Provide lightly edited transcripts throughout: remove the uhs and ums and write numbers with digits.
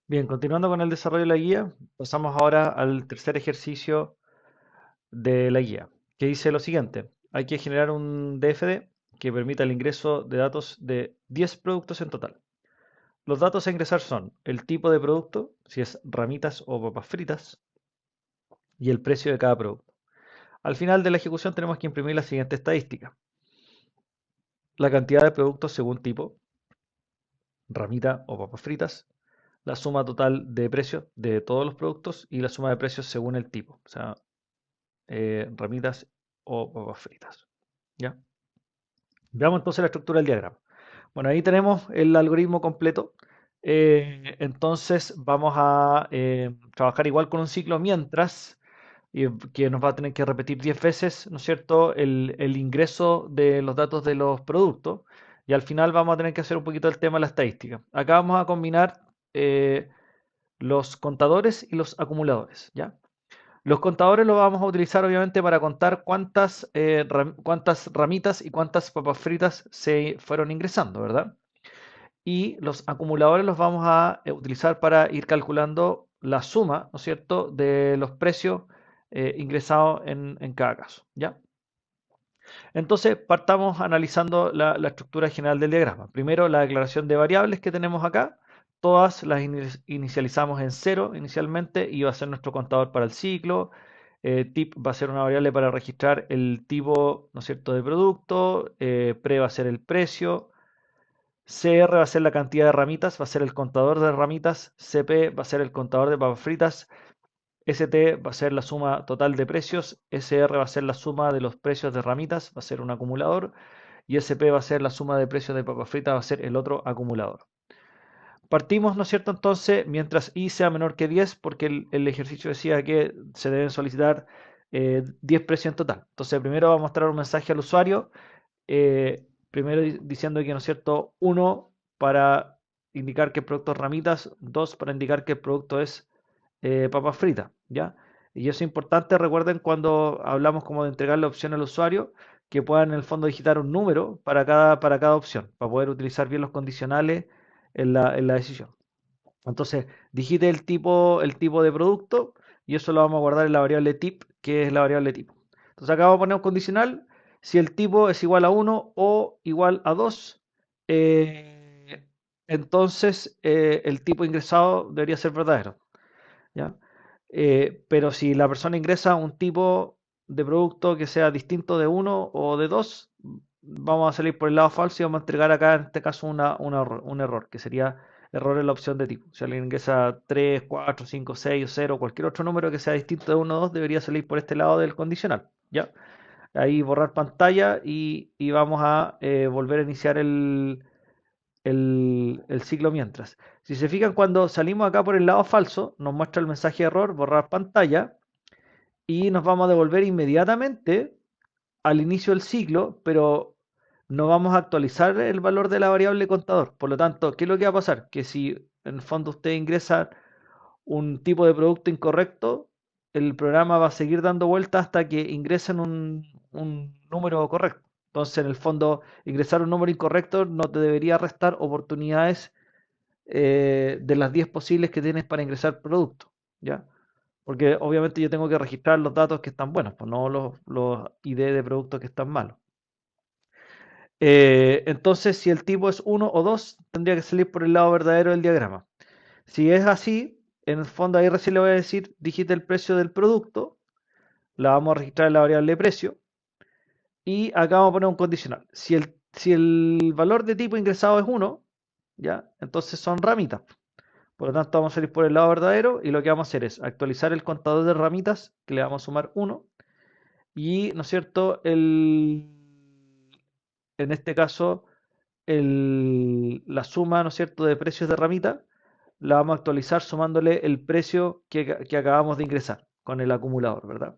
Bien, continuando con el desarrollo de la guía, pasamos ahora al tercer ejercicio de la guía, que dice lo siguiente. Hay que generar un DFD que permita el ingreso de datos de 10 productos en total. Los datos a ingresar son el tipo de producto, si es ramitas o papas fritas, y el precio de cada producto. Al final de la ejecución tenemos que imprimir la siguiente estadística. La cantidad de productos según tipo, ramita o papas fritas, la suma total de precios de todos los productos y la suma de precios según el tipo. O sea, ramitas o papas fritas. ¿Ya? Veamos entonces la estructura del diagrama. Bueno, ahí tenemos el algoritmo completo. Entonces vamos a trabajar igual con un ciclo mientras, que nos va a tener que repetir 10 veces, ¿no es cierto?, el ingreso de los datos de los productos. Y al final vamos a tener que hacer un poquito el tema de la estadística. Acá vamos a combinar los contadores y los acumuladores, ¿ya? Los contadores los vamos a utilizar obviamente para contar cuántas ramitas y cuántas papas fritas se fueron ingresando, ¿verdad? Y los acumuladores los vamos a utilizar para ir calculando la suma, ¿no es cierto?, de los precios ingresados en cada caso, ¿ya? Entonces, partamos analizando la estructura general del diagrama. Primero, la declaración de variables que tenemos acá. Todas las inicializamos en cero inicialmente y va a ser nuestro contador para el ciclo. Tip va a ser una variable para registrar el tipo, ¿no es cierto?, de producto. Pre va a ser el precio. CR va a ser la cantidad de ramitas, va a ser el contador de ramitas. CP va a ser el contador de papas fritas. ST va a ser la suma total de precios, SR va a ser la suma de los precios de ramitas, va a ser un acumulador, y SP va a ser la suma de precios de papas fritas, va a ser el otro acumulador. Partimos, ¿no es cierto? Entonces, mientras I sea menor que 10, porque el ejercicio decía que se deben solicitar 10 precios en total. Entonces, primero va a mostrar un mensaje al usuario, primero diciendo que, ¿no es cierto?, 1 para indicar que el producto es ramitas, 2 para indicar que el producto es papas fritas, ¿ya? Y eso es importante, recuerden cuando hablamos como de entregar la opción al usuario, que puedan en el fondo digitar un número para cada opción, para poder utilizar bien los condicionales en la decisión. Entonces, digite el tipo de producto y eso lo vamos a guardar en la variable tip, que es la variable tipo. Entonces acá vamos a poner un condicional, si el tipo es igual a 1 o igual a 2, entonces el tipo ingresado debería ser verdadero. ¿Ya? Pero si la persona ingresa un tipo de producto que sea distinto de uno o de dos, vamos a salir por el lado falso y vamos a entregar acá en este caso un error, que sería error en la opción de tipo. Si alguien ingresa 3, 4, 5, 6 o 0, cualquier otro número que sea distinto de uno o 2, debería salir por este lado del condicional. ¿Ya? Ahí borrar pantalla y vamos a volver a iniciar el ciclo mientras. Si se fijan, cuando salimos acá por el lado falso, nos muestra el mensaje de error, borrar pantalla, y nos vamos a devolver inmediatamente al inicio del ciclo, pero no vamos a actualizar el valor de la variable contador. Por lo tanto, ¿qué es lo que va a pasar? Que si en el fondo usted ingresa un tipo de producto incorrecto, el programa va a seguir dando vueltas hasta que ingresen un número correcto. Entonces, en el fondo, ingresar un número incorrecto no te debería restar oportunidades de las 10 posibles que tienes para ingresar producto, ¿ya? Porque obviamente yo tengo que registrar los datos que están buenos, pues no los ID de productos que están malos. Entonces, si el tipo es uno o 2 tendría que salir por el lado verdadero del diagrama. Si es así, en el fondo ahí recién le voy a decir, digite el precio del producto, la vamos a registrar en la variable precio, y acá vamos a poner un condicional. Si el valor de tipo ingresado es uno, ¿ya? Entonces son ramitas. Por lo tanto, vamos a salir por el lado verdadero y lo que vamos a hacer es actualizar el contador de ramitas, que le vamos a sumar uno, y, ¿no es cierto?, en este caso, la suma, ¿no es cierto?, de precios de ramita, la vamos a actualizar sumándole el precio que acabamos de ingresar con el acumulador, ¿verdad?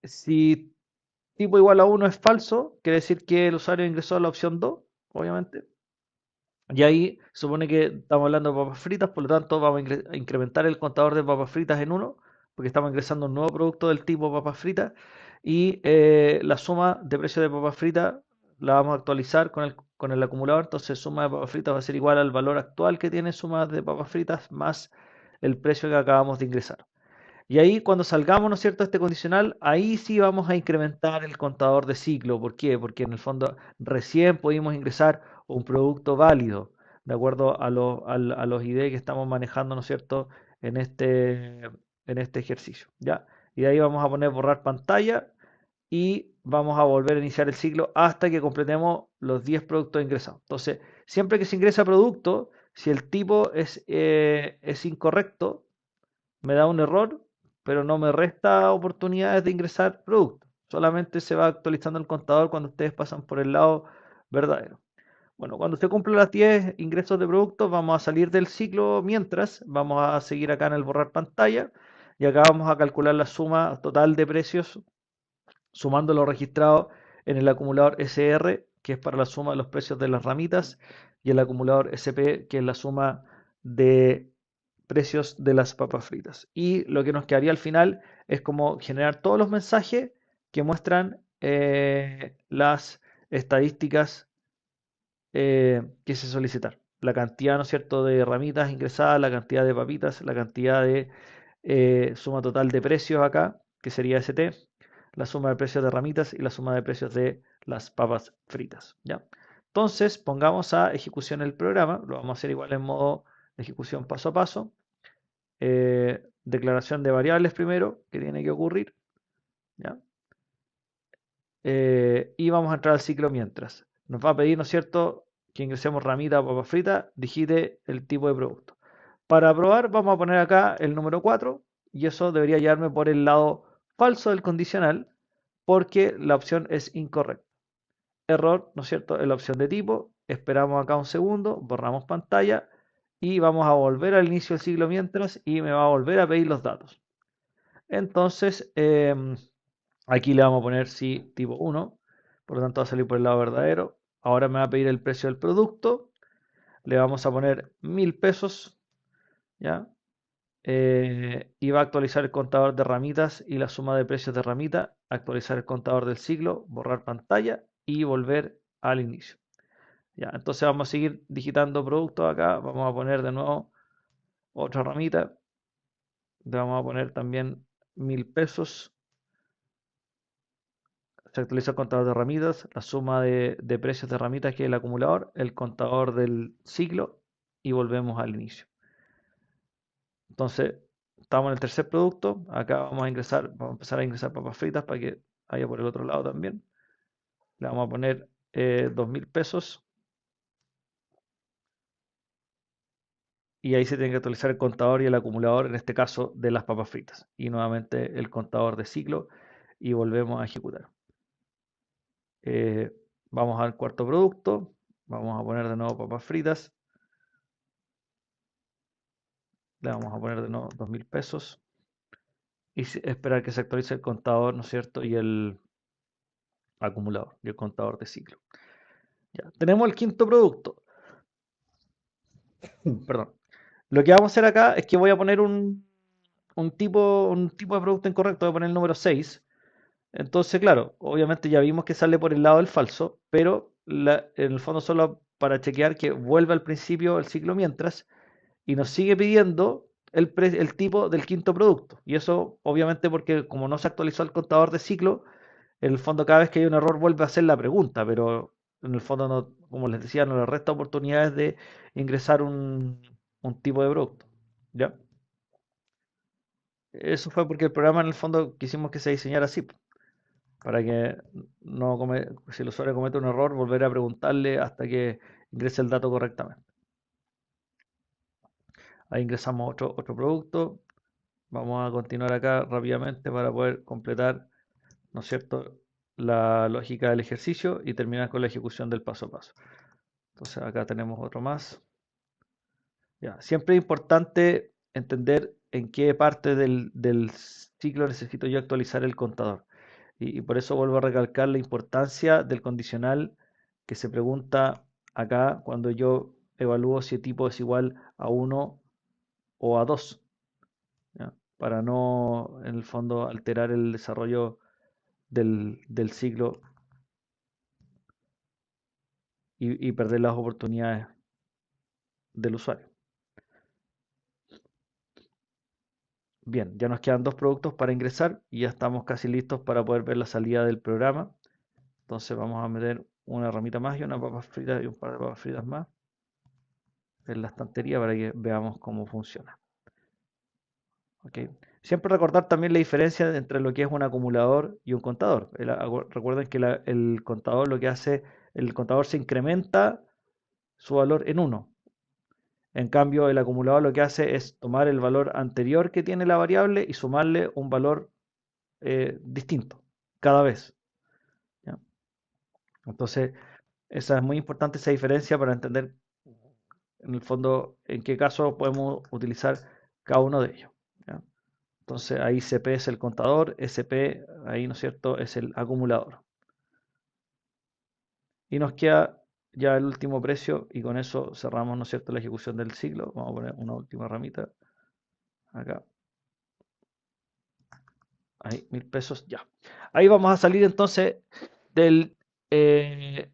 Si tipo igual a uno es falso, quiere decir que el usuario ingresó a la opción 2, obviamente. Y ahí supone que estamos hablando de papas fritas, por lo tanto vamos a incrementar el contador de papas fritas en uno, porque estamos ingresando un nuevo producto del tipo papas fritas, y la suma de precio de papas fritas la vamos a actualizar con el acumulador, entonces suma de papas fritas va a ser igual al valor actual que tiene suma de papas fritas más el precio que acabamos de ingresar. Y ahí cuando salgamos, ¿no es cierto?, este condicional, ahí sí vamos a incrementar el contador de ciclo. ¿Por qué? Porque en el fondo recién pudimos ingresar un producto válido, de acuerdo a los ID que estamos manejando, ¿no es cierto?, en este ejercicio, ¿ya? Y de ahí vamos a poner borrar pantalla y vamos a volver a iniciar el ciclo hasta que completemos los 10 productos ingresados. Entonces, siempre que se ingresa producto, si el tipo es incorrecto, me da un error, pero no me resta oportunidades de ingresar producto. Solamente se va actualizando el contador cuando ustedes pasan por el lado verdadero. Bueno, cuando usted cumple las 10 ingresos de productos, vamos a salir del ciclo mientras, vamos a seguir acá en el borrar pantalla y acá vamos a calcular la suma total de precios sumando lo registrado en el acumulador SR, que es para la suma de los precios de las ramitas, y el acumulador SP, que es la suma de precios de las papas fritas. Y lo que nos quedaría al final es como generar todos los mensajes que muestran las estadísticas que se solicitar. La cantidad, ¿no es cierto?, de ramitas ingresadas, la cantidad de papitas, la cantidad de suma total de precios acá, que sería ST, la suma de precios de ramitas y la suma de precios de las papas fritas, ¿ya? Entonces, pongamos a ejecución el programa, lo vamos a hacer igual en modo de ejecución paso a paso. Declaración de variables primero, que tiene que ocurrir, ¿ya? Y vamos a entrar al ciclo mientras. Nos va a pedir, ¿no es cierto?, que ingresemos ramita o papa frita, digite el tipo de producto. Para probar vamos a poner acá el número 4 y eso debería llevarme por el lado falso del condicional porque la opción es incorrecta. Error, ¿no es cierto?, en la opción de tipo. Esperamos acá un segundo, borramos pantalla y vamos a volver al inicio del ciclo mientras y me va a volver a pedir los datos. Entonces, aquí le vamos a poner sí tipo 1, por lo tanto va a salir por el lado verdadero. Ahora me va a pedir el precio del producto, le vamos a poner 1000 pesos, ¿ya? Y va a actualizar el contador de ramitas y la suma de precios de ramita, actualizar el contador del ciclo, borrar pantalla y volver al inicio. Ya, entonces vamos a seguir digitando productos acá, vamos a poner de nuevo otra ramita, le vamos a poner también 1000 pesos. Se actualiza el contador de ramitas, la suma de precios de ramitas que es el acumulador, el contador del ciclo y volvemos al inicio. Entonces, estamos en el tercer producto. Acá vamos a ingresar, vamos a empezar a ingresar papas fritas para que haya por el otro lado también. Le vamos a poner 2000 pesos. Y ahí se tiene que actualizar el contador y el acumulador, en este caso de las papas fritas. Y nuevamente el contador de ciclo y volvemos a ejecutar. Eh, Vamos al cuarto producto. Vamos a poner de nuevo papas fritas. Le vamos a poner de nuevo 2000 pesos. Y esperar que se actualice el contador, ¿no es cierto? Y el acumulador y el contador de ciclo. Ya. Tenemos el quinto producto. Perdón. Lo que vamos a hacer acá es que voy a poner un tipo de producto incorrecto. Voy a poner el número 6. Entonces, claro, obviamente ya vimos que sale por el lado del falso, pero en el fondo solo para chequear que vuelva al principio el ciclo mientras y nos sigue pidiendo el tipo del quinto producto. Y eso obviamente porque como no se actualizó el contador de ciclo, en el fondo cada vez que hay un error vuelve a hacer la pregunta, pero en el fondo, no, como les decía, no le resta oportunidades de ingresar un tipo de producto. ¿Ya? Eso fue porque el programa en el fondo quisimos que se diseñara así, para que no si el usuario comete un error, volver a preguntarle hasta que ingrese el dato correctamente. Ahí ingresamos otro producto. Vamos a continuar acá rápidamente para poder completar, ¿no es cierto?, la lógica del ejercicio y terminar con la ejecución del paso a paso. Entonces acá tenemos otro más. Ya, siempre es importante entender en qué parte del ciclo necesito yo actualizar el contador. Y por eso vuelvo a recalcar la importancia del condicional que se pregunta acá cuando yo evalúo si el tipo es igual a 1 o a 2, ¿ya? Para no, en el fondo, alterar el desarrollo del ciclo y perder las oportunidades del usuario. Bien, ya nos quedan dos productos para ingresar y ya estamos casi listos para poder ver la salida del programa. Entonces vamos a meter una ramita más y una papa frita y un par de papas fritas más en la estantería para que veamos cómo funciona. ¿Ok? Siempre recordar también la diferencia entre lo que es un acumulador y un contador. Recuerden que el contador lo que hace, el contador se incrementa su valor en uno. En cambio, el acumulador lo que hace es tomar el valor anterior que tiene la variable y sumarle un valor distinto cada vez. ¿Ya? Entonces, esa es muy importante esa diferencia para entender en el fondo en qué caso podemos utilizar cada uno de ellos. ¿Ya? Entonces ahí CP es el contador, SP ahí, ¿no es cierto?, es el acumulador. Y nos queda ya el último precio y con eso cerramos, ¿no es cierto?, la ejecución del ciclo. Vamos a poner una última ramita acá. Ahí, 1000 pesos, ya. Ahí vamos a salir entonces del, eh,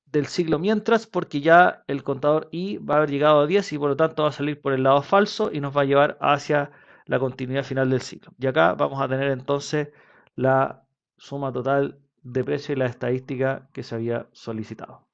del siglo mientras, porque ya el contador I va a haber llegado a 10 y por lo tanto va a salir por el lado falso y nos va a llevar hacia la continuidad final del ciclo. Y acá vamos a tener entonces la suma total de precio y la estadística que se había solicitado.